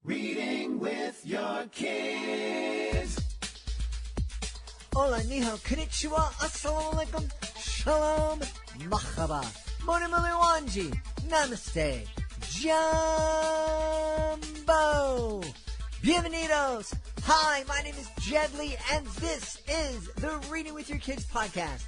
Reading with your kids. Hola, ni hao, konnichiwa, assalamu alaikum, shalom, mahaba, moni wanji, namaste, jumbo, bienvenidos. Hi, my name is Jedlie, and this is the Reading with Your Kids podcast.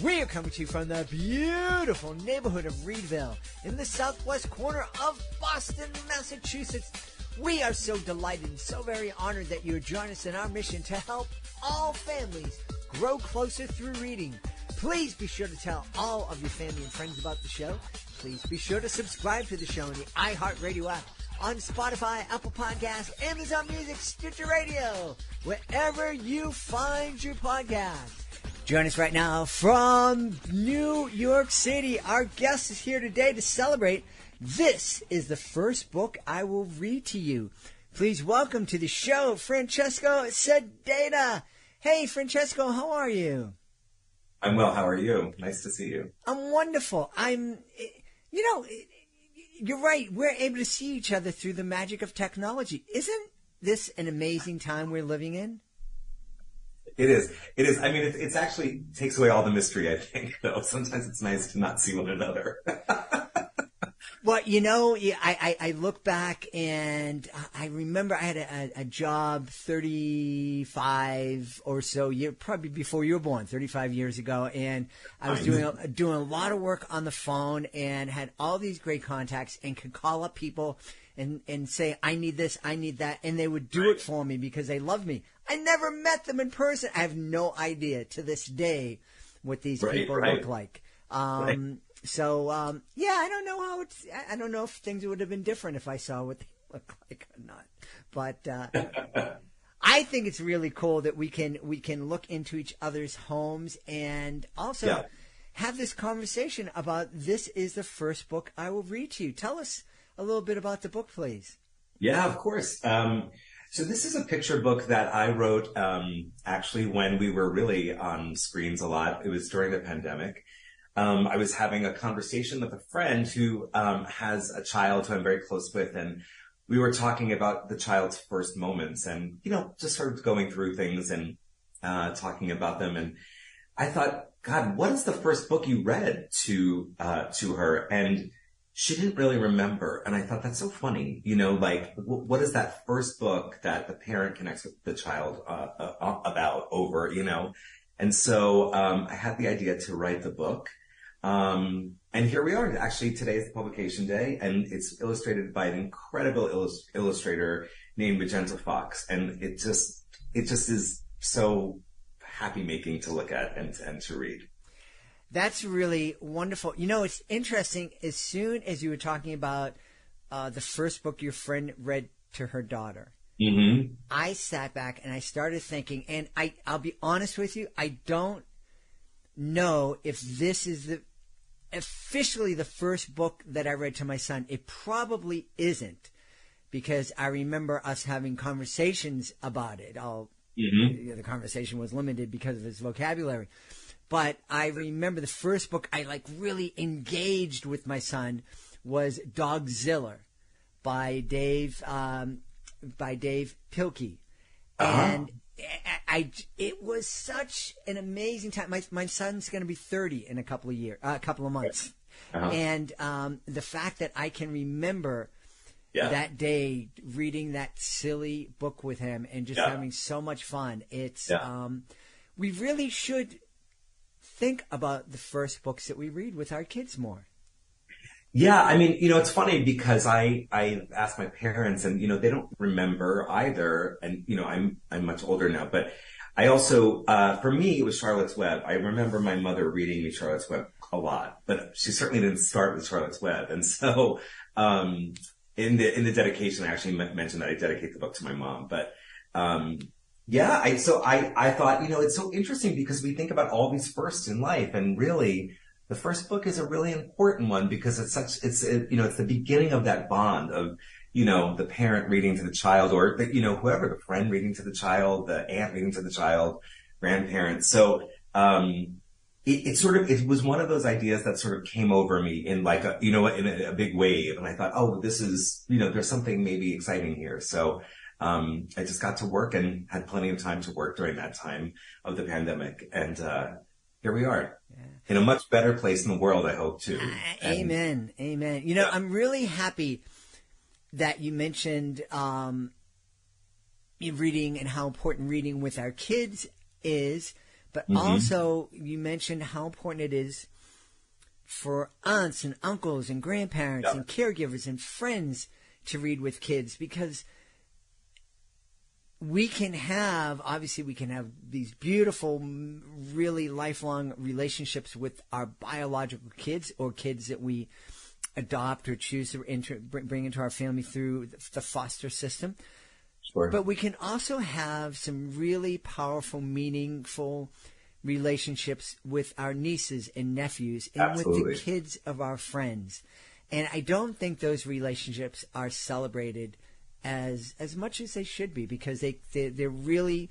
We are coming to you from the beautiful neighborhood of Reedville in the southwest corner of Boston, Massachusetts. We are so delighted and so very honored that you join us in our mission to help all families grow closer through reading. Please be sure to tell all of your family and friends about the show. Please be sure to subscribe to the show on the iHeartRadio app, on Spotify, Apple Podcasts, Amazon Music, Stitcher Radio, wherever you find your podcast. Join us right now from New York City. Our guest is here today to celebrate. This is the first book I will read to you. Please welcome to the show, Francesco Sedita. Hey, Francesco, how are you? I'm well. How are you? Nice to see you. I'm wonderful. You're right. We're able to see each other through the magic of technology. Isn't this an amazing time we're living in? It is. It is. I mean, it's actually takes away all the mystery, I think, though. Sometimes it's nice to not see one another. Well, I look back and I remember I had a job 35 or so years, probably before you were born, 35 years ago, and I was doing a lot of work on the phone and had all these great contacts and could call up people and say, I need this, I need that, and they would do it for me because they loved me. I never met them in person. I have no idea to this day what these people look like. So, I don't know I don't know if things would have been different if I saw what they look like or not. But I think it's really cool that we can look into each other's homes and also have this conversation about this is the first book I will read to you. Tell us a little bit about the book, please. Yeah, of course. So this is a picture book that I wrote actually when we were really on screens a lot. It was during the pandemic. I was having a conversation with a friend who has a child who I'm very close with, and we were talking about the child's first moments and, just sort of going through things and talking about them. And I thought, God, what is the first book you read to her? And she didn't really remember. And I thought, that's so funny. What is that first book that the parent connects with the child about over, And so I had the idea to write the book. And here we are. Actually, today is the publication day, and it's illustrated by an incredible illustrator named Magenta Fox. And it just is so happy making to look at and to read. That's really wonderful. It's interesting. As soon as you were talking about the first book your friend read to her daughter, mm-hmm. I sat back and I started thinking, and I'll be honest with you, I don't know if this is officially the first book that I read to my son. It probably isn't, because I remember us having conversations about it. The conversation was limited because of his vocabulary. But I remember the first book I really engaged with my son was Dogzilla by Dave Pilkey. And it was such an amazing time. My son's going to be 30 in a couple of months. And the fact that I can remember that day reading that silly book with him and just having so much fun. We really should think about the first books that we read with our kids more. Yeah, I mean, it's funny because I asked my parents and, they don't remember either. And, I'm much older now, but I also, for me, it was Charlotte's Web. I remember my mother reading me Charlotte's Web a lot, but she certainly didn't start with Charlotte's Web. And so, in the dedication, I actually mentioned that I dedicate the book to my mom, but, I thought, it's so interesting because we think about all these firsts in life, and really the first book is a really important one because it's the beginning of that bond of, the parent reading to the child, or whoever, the friend reading to the child, the aunt reading to the child, grandparents. So, it was one of those ideas that sort of came over me in like in a big wave. And I thought, oh, this is, there's something maybe exciting here. So, I just got to work and had plenty of time to work during that time of the pandemic. And, here we are in a much better place in the world, I hope too. Amen. Amen. I'm really happy that you mentioned, reading and how important reading with our kids is. But also, you mentioned how important it is for aunts and uncles and grandparents and caregivers and friends to read with kids, because we can have these beautiful, really lifelong relationships with our biological kids or kids that we adopt or choose to bring into our family through the foster system. Sure. But we can also have some really powerful, meaningful relationships with our nieces and nephews and Absolutely. with the kids of our friends. And I don't think those relationships are celebrated as much as they should be, because they're really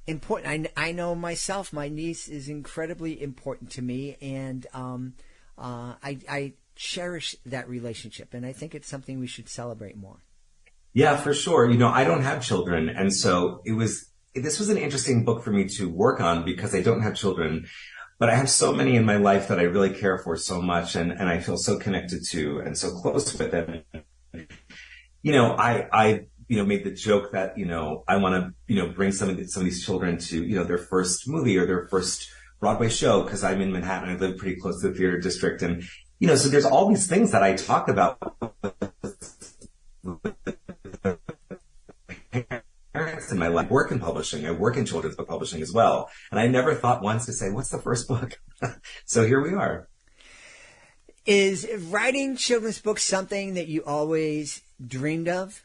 important. I know myself, my niece is incredibly important to me, and I cherish that relationship, and I think it's something we should celebrate more. Yeah, for sure. I don't have children. And so this was an interesting book for me to work on because I don't have children, but I have so many in my life that I really care for so much and I feel so connected to and so close with them. I made the joke that, I want to, bring some of these children to, their first movie or their first Broadway show, because I'm in Manhattan. I live pretty close to the theater district. And, so there's all these things that I talk about parents in my life. I work in publishing. I work in children's book publishing as well. And I never thought once to say, what's the first book? So here we are. Is writing children's books something that you always dreamed of?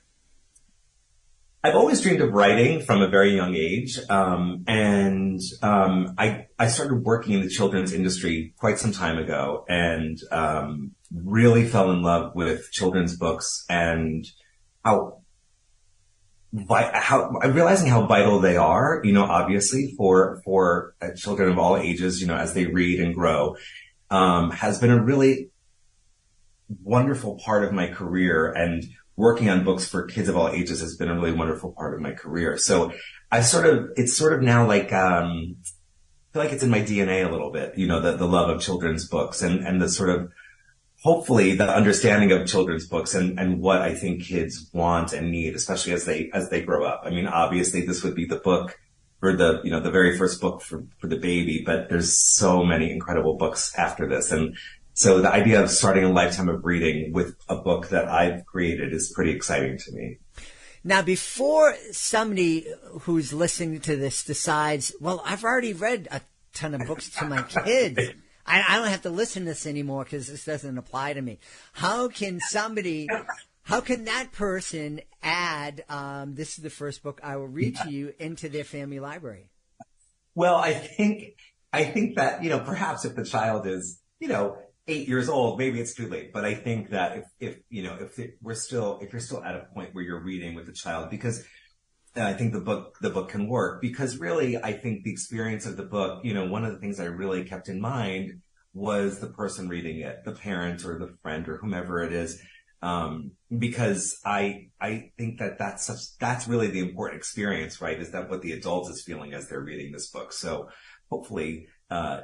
I've always dreamed of writing from a very young age. I started working in the children's industry quite some time ago and really fell in love with children's books and I'm realizing how vital they are, obviously for children of all ages, as they read and grow, has been a really wonderful part of my career, and working on books for kids of all ages has been a really wonderful part of my career. So it's sort of now like, I feel like it's in my DNA a little bit, the love of children's books and the sort of, hopefully the understanding of children's books and what I think kids want and need, especially as they grow up. I mean, obviously this would be the book for the very first book for the baby, but there's so many incredible books after this. And so the idea of starting a lifetime of reading with a book that I've created is pretty exciting to me. Now, before somebody who's listening to this decides, well, I've already read a ton of books to my kids, I don't have to listen to this anymore because this doesn't apply to me. How can that person add, this is the first book I will read to you, into their family library? Well, I think that, perhaps if the child is, 8 years old, maybe it's too late. But I think that if you're still at a point where you're reading with the child, because I think the book can work, because really I think the experience of the book, one of the things I really kept in mind was the person reading it, the parent or the friend or whomever it is. Because I think that's really the important experience, right? Is that what the adult is feeling as they're reading this book? So hopefully,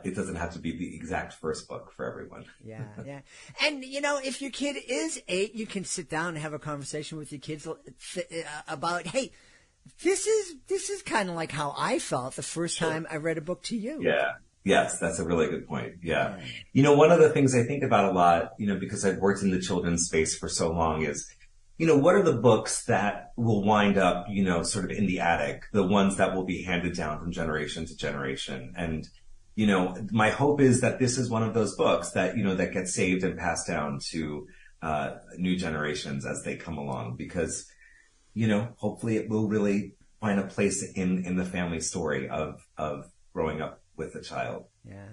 it doesn't have to be the exact first book for everyone. Yeah. And, if your kid is 8, you can sit down and have a conversation with your kids about, hey, this is kind of like how I felt the first time I read a book to you. Yeah. Yes, that's a really good point. Yeah. One of the things I think about a lot, because I've worked in the children's space for so long is, what are the books that will wind up, sort of in the attic, the ones that will be handed down from generation to generation. And, my hope is that this is one of those books that, that gets saved and passed down to, new generations as they come along, because, hopefully it will really find a place in the family story of growing up with a child. Yeah.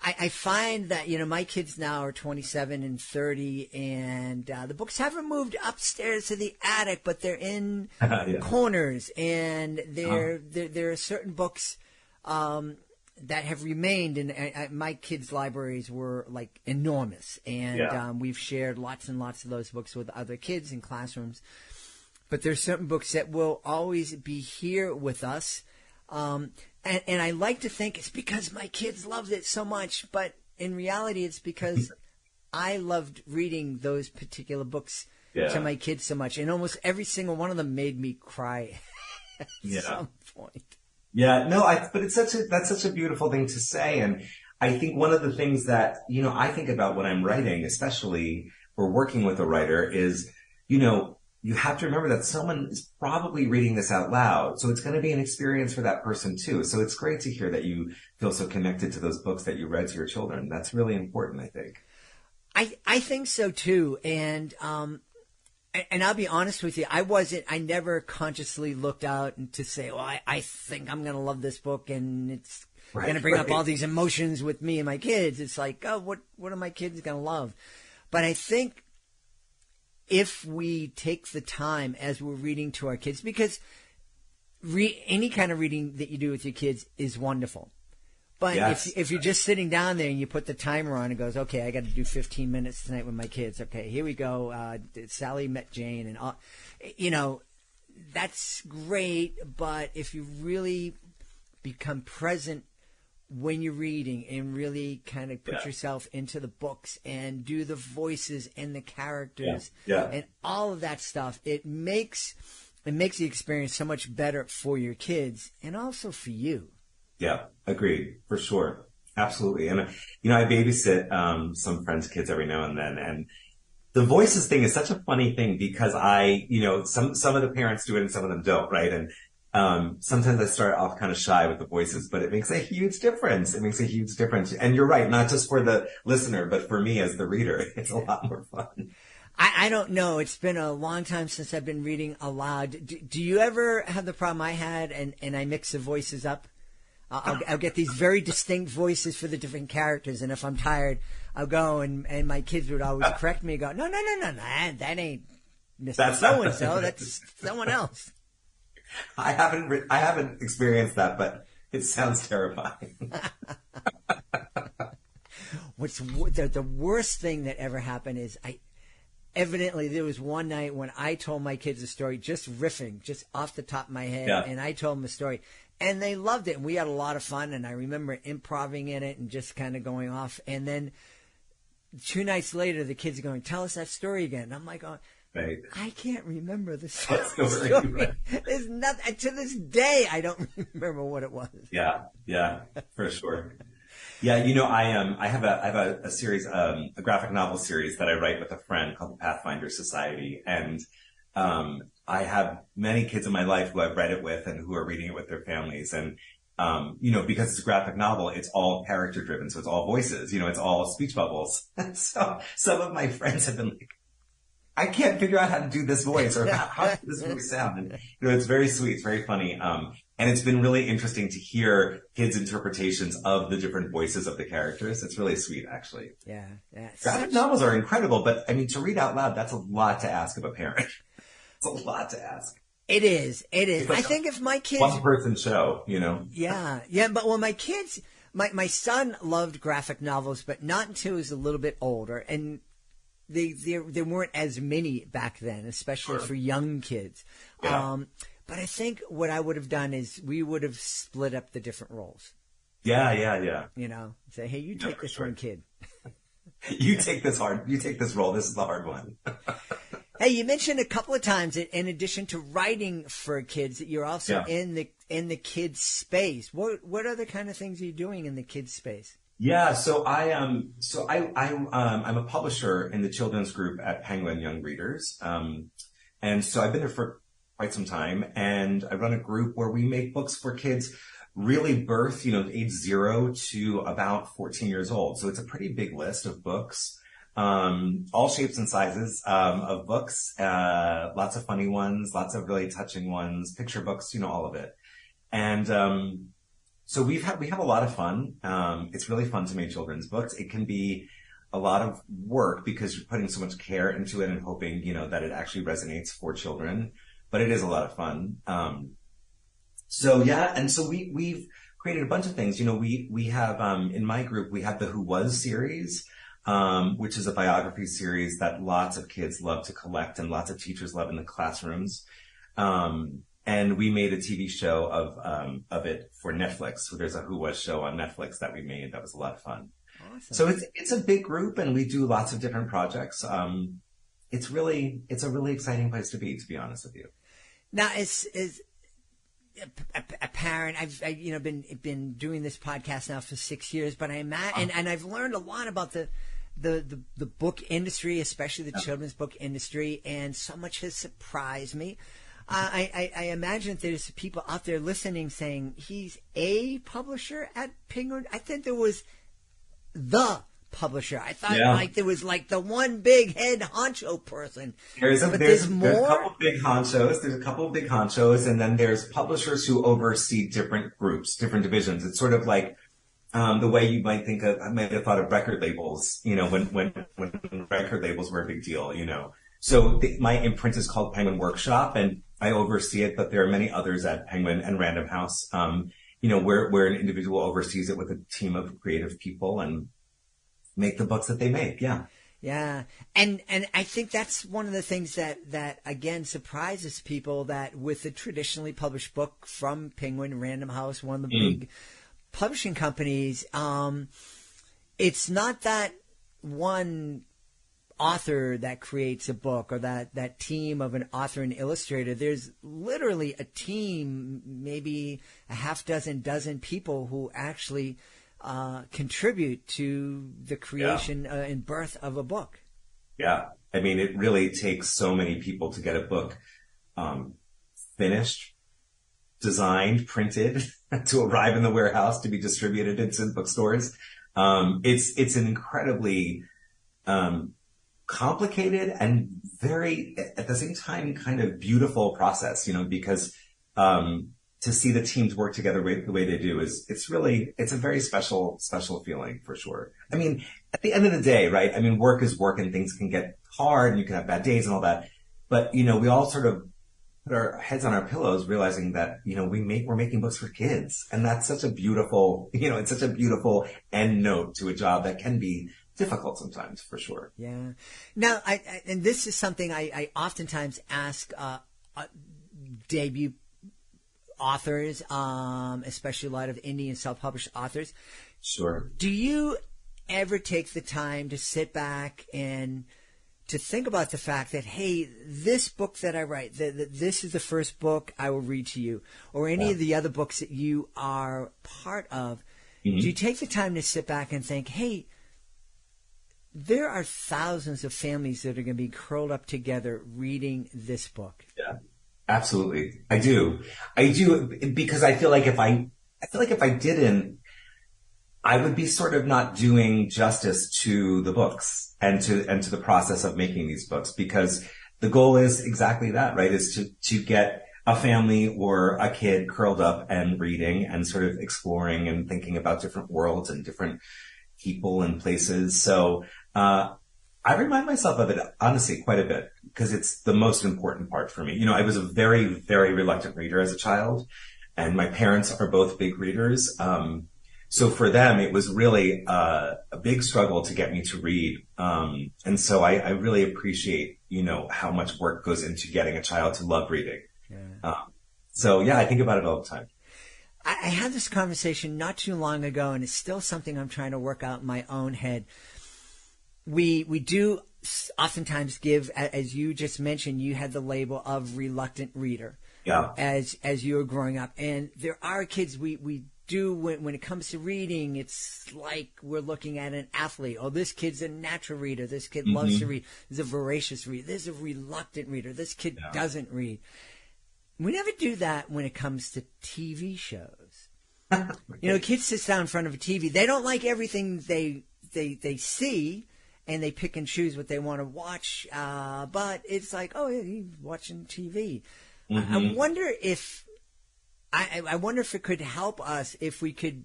I find that, my kids now are 27 and 30, and the books haven't moved upstairs to the attic, but they're in corners, and there are certain books that have remained, and my kids' libraries were like enormous, and we've shared lots and lots of those books with other kids in classrooms. But there's certain books that will always be here with us, and I like to think it's because my kids loved it so much, but in reality, it's because I loved reading those particular books to my kids so much, and almost every single one of them made me cry at some point. Yeah, no, but that's such a beautiful thing to say. And I think one of the things that, I think about when I'm writing, especially or working with a writer is, you have to remember that someone is probably reading this out loud. So it's going to be an experience for that person too. So it's great to hear that you feel so connected to those books that you read to your children. That's really important, I think. I think so too. And I'll be honest with you, I never consciously looked out to say, well, I think I'm going to love this book and it's going to bring up all these emotions with me and my kids. It's like, oh, what are my kids going to love? But I think if we take the time as we're reading to our kids, because any kind of reading that you do with your kids is wonderful. But if you're just sitting down there and you put the timer on and goes, okay, I got to do 15 minutes tonight with my kids. Okay, here we go. Sally met Jane, and all, that's great. But if you really become present when you're reading and really kind of put yourself into the books and do the voices and the characters and all of that stuff, it makes the experience so much better for your kids and also for you. Yeah, agreed, for sure. Absolutely. And, I babysit some friends' kids every now and then. And the voices thing is such a funny thing because some of the parents do it and some of them don't, right? And sometimes I start off kind of shy with the voices, but it makes a huge difference. It makes a huge difference. And you're right, not just for the listener, but for me as the reader. It's a lot more fun. I don't know. It's been a long time since I've been reading aloud. Do you ever have the problem I had and I mix the voices up? I'll get these very distinct voices for the different characters, and if I'm tired, I'll go and my kids would always correct me and go, no, that ain't Mr. So-and-so, that's someone else. I haven't experienced that, but it sounds terrifying. What's the worst thing that ever happened is evidently there was one night when I told my kids a story, just riffing, just off the top of my head, and I told them a story. And they loved it, and we had a lot of fun, and I remember improvising in it and just kind of going off. And then 2 nights later, the kids are going, tell us that story again. And I'm like, I can't remember the story. Right. There's nothing, to this day, I don't remember what it was. Yeah, for sure. Yeah, I have a series, a graphic novel series that I write with a friend called the Pathfinder Society. And I have many kids in my life who I've read it with and who are reading it with their families. And, because it's a graphic novel, it's all character driven. So it's all voices, it's all speech bubbles. So some of my friends have been like, I can't figure out how to do this voice or how does this voice sound? And, it's very sweet. It's very funny. And it's been really interesting to hear kids' interpretations of the different voices of the characters. It's really sweet, actually. Yeah. Graphic novels are incredible, but to read out loud, that's a lot to ask of a parent. It's a lot to ask. It is. Like I think if my kids... one-person show, Yeah. But my kids... My son loved graphic novels, but not until he was a little bit older. And there weren't as many back then, especially for young kids. Yeah. But I think what I would have done is we would have split up the different roles. Yeah. Say, hey, you take this one, kid. You take this role. This is the hard one. Hey, you mentioned a couple of times that in addition to writing for kids, that you're also in the kids space. What other kind of things are you doing in the kids space? Yeah, so I'm a publisher in the children's group at Penguin Young Readers, and so I've been there for quite some time, and I run a group where we make books for kids, really birth, age 0 to about 14 years old. So it's a pretty big list of books. All shapes and sizes, of books, lots of funny ones, lots of really touching ones, picture books, all of it. And, so we have a lot of fun. It's really fun to make children's books. It can be a lot of work because you're putting so much care into it and hoping, that it actually resonates for children, but it is a lot of fun. And so we've created a bunch of things. We have, in my group, we have the Who Was series, which is a biography series that lots of kids love to collect and lots of teachers love in the classrooms. And we made a TV show of it for Netflix. So there's a Who Was show on Netflix that we made. That was a lot of fun. Awesome. So it's a big group and we do lots of different projects. It's a really exciting place to be honest with you. Now, as a parent, I've been doing this podcast now for 6 years, but I imagine, and I've learned a lot about the book industry, especially the children's book industry, and so much has surprised me. I imagine that there's people out there listening saying he's a publisher at Penguin. I think there was the publisher. I thought like there was like the one big head honcho person. There's more. There's a couple big honchos. There's a couple of big honchos, and then there's publishers who oversee different groups, different divisions. It's sort of like the way you might think of. I might have thought of record labels. When record labels were a big deal. So my imprint is called Penguin Workshop, and I oversee it. But there are many others at Penguin and Random House. Where an individual oversees it with a team of creative people and make the books that they make. Yeah. Yeah. And I think that's one of the things that again surprises people, that with the traditionally published book from Penguin, Random House, one of the big publishing companies, it's not that one author that creates a book or that team of an author and illustrator. There's literally a team, maybe a half dozen people who actually contribute to the creation and birth of a book. Yeah. I mean, it really takes so many people to get a book finished, designed, printed, to arrive in the warehouse, to be distributed into bookstores. It's an incredibly complicated and very, at the same time, kind of beautiful process, because to see the teams work together the way they do it's a very special feeling for sure. I mean, at the end of the day, right? I mean, work is work and things can get hard and you can have bad days and all that. But, we all sort of put our heads on our pillows realizing that, we're making books for kids. And that's such a beautiful, it's such a beautiful end note to a job that can be difficult sometimes, for sure. Yeah. Now, and this is something I oftentimes ask debut authors, especially a lot of indie and self-published authors. Sure. Do you ever take the time to sit back and to think about the fact that, hey, this book that I write, this is the first book I will read to you, or any of the other books that you are part of, do you take the time to sit back and think, hey, there are thousands of families that are going to be curled up together reading this book? Yeah, absolutely. I do because I feel like if I didn't, I would be sort of not doing justice to the books and to the process of making these books, because the goal is exactly that, right? Is to get a family or a kid curled up and reading and sort of exploring and thinking about different worlds and different people and places. So, I remind myself of it, honestly, quite a bit, because it's the most important part for me. I was a very, very reluctant reader as a child, and my parents are both big readers. So for them, it was really a big struggle to get me to read. And so I really appreciate, how much work goes into getting a child to love reading. Yeah. I think about it all the time. I had this conversation not too long ago, and it's still something I'm trying to work out in my own head. We do oftentimes give, as you just mentioned, you had the label of reluctant reader. Yeah. As you were growing up, and there are kids we do when it comes to reading, it's like we're looking at an athlete. Oh, this kid's a natural reader. This kid loves to read. This is a voracious reader. This is a reluctant reader. This kid doesn't read. We never do that when it comes to TV shows. Kids sit down in front of a TV. They don't like everything they see, and they pick and choose what they want to watch. But it's like, oh, he's watching TV. I wonder if it could help us if we could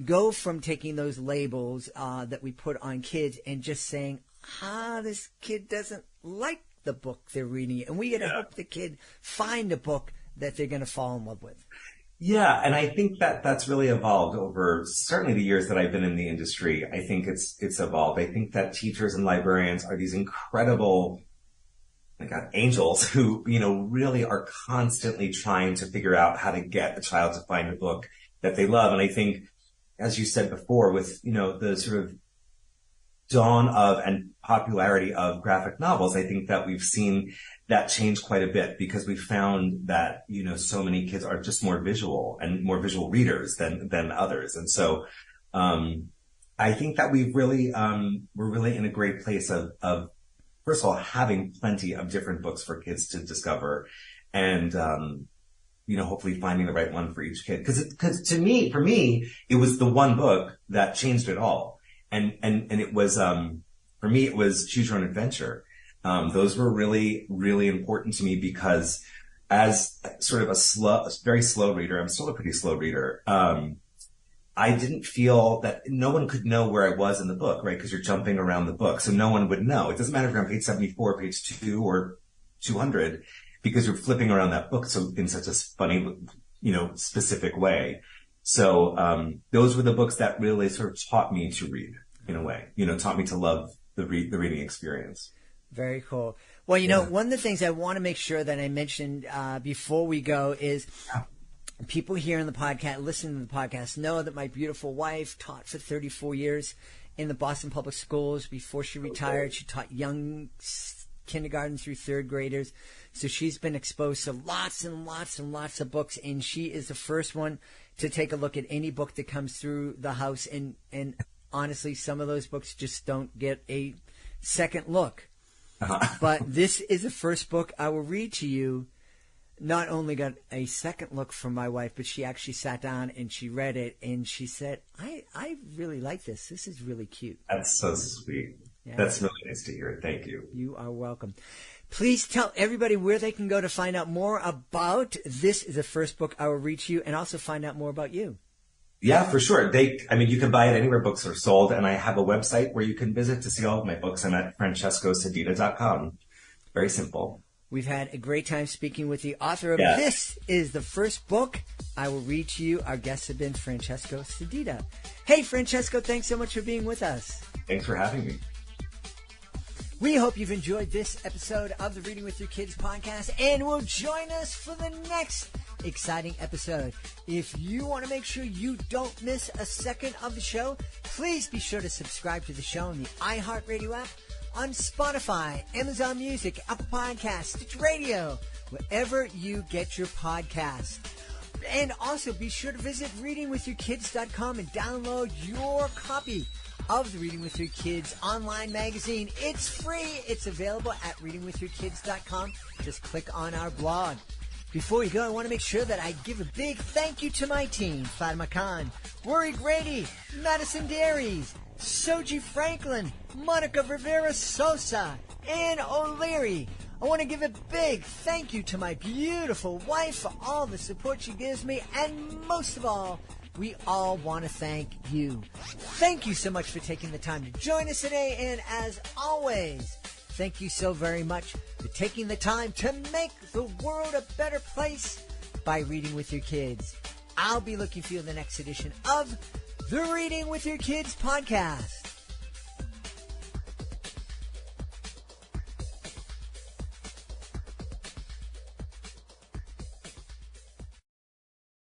go from taking those labels that we put on kids and just saying, this kid doesn't like the book they're reading, and we got to help the kid find a book that they're going to fall in love with. Yeah, and I think that that's really evolved over certainly the years that I've been in the industry. I think it's evolved. I think that teachers and librarians are these incredible, my God, angels who, really are constantly trying to figure out how to get a child to find a book that they love. And I think, as you said before, with, the sort of dawn of and popularity of graphic novels, I think that we've seen that change quite a bit because we found that, so many kids are just more visual and more visual readers than others. And so, I think that we've really, we're really in a great place of first of all, having plenty of different books for kids to discover and, hopefully finding the right one for each kid. Cause for me, it was the one book that changed it all. And it was, for me, it was Choose Your Own Adventure. Those were really, really important to me because as sort of a very slow reader, I'm still a pretty slow reader. I didn't feel that no one could know where I was in the book, right? Because you're jumping around the book. So no one would know. It doesn't matter if you're on page 74, page 2, or 200, because you're flipping around that book so in such a funny, specific way. So, those were the books that really sort of taught me to read in a way, taught me to love the reading experience. Very cool. Well, one of the things I want to make sure that I mentioned, before we go is people here in the podcast, listening to the podcast, know that my beautiful wife taught for 34 years in the Boston Public Schools. Before she retired, she taught young kindergarten through third graders. So she's been exposed to lots and lots and lots of books, and she is the first one to take a look at any book that comes through the house. And honestly, some of those books just don't get a second look. But this is the first book I will read to you. Not only got a second look from my wife, but she actually sat down and she read it and she said, I really like this. This is really cute. That's so sweet. Yeah. That's really nice to hear. Thank you. You are welcome. Please tell everybody where they can go to find out more about This Is the First Book I Will Read to You, and also find out more about you. Yeah, for sure. You can buy it anywhere books are sold, and I have a website where you can visit to see all of my books. I'm at francescosedita.com. Very simple. We've had a great time speaking with the author of This Is the First Book I Will Read to You. Our guests have been Francesco Sedita. Hey, Francesco, thanks so much for being with us. Thanks for having me. We hope you've enjoyed this episode of the Reading with Your Kids podcast and will join us for the next exciting episode. If you want to make sure you don't miss a second of the show, please be sure to subscribe to the show on the iHeartRadio app, on Spotify, Amazon Music, Apple Podcasts, Stitch Radio, wherever you get your podcast. And also be sure to visit readingwithyourkids.com and download your copy of the Reading with Your Kids online magazine. It's free. It's available at readingwithyourkids.com. Just click on our blog. Before we go, I want to make sure that I give a big thank you to my team: Fatima Khan, Rory Grady, Madison Dairies, Soji Franklin, Monica Rivera Sosa, Ann O'Leary. I want to give a big thank you to my beautiful wife for all the support she gives me, and most of all, we all want to thank you. Thank you so much for taking the time to join us today, and as always, thank you so very much for taking the time to make the world a better place by reading with your kids. I'll be looking for you in the next edition of the Reading with Your Kids podcast.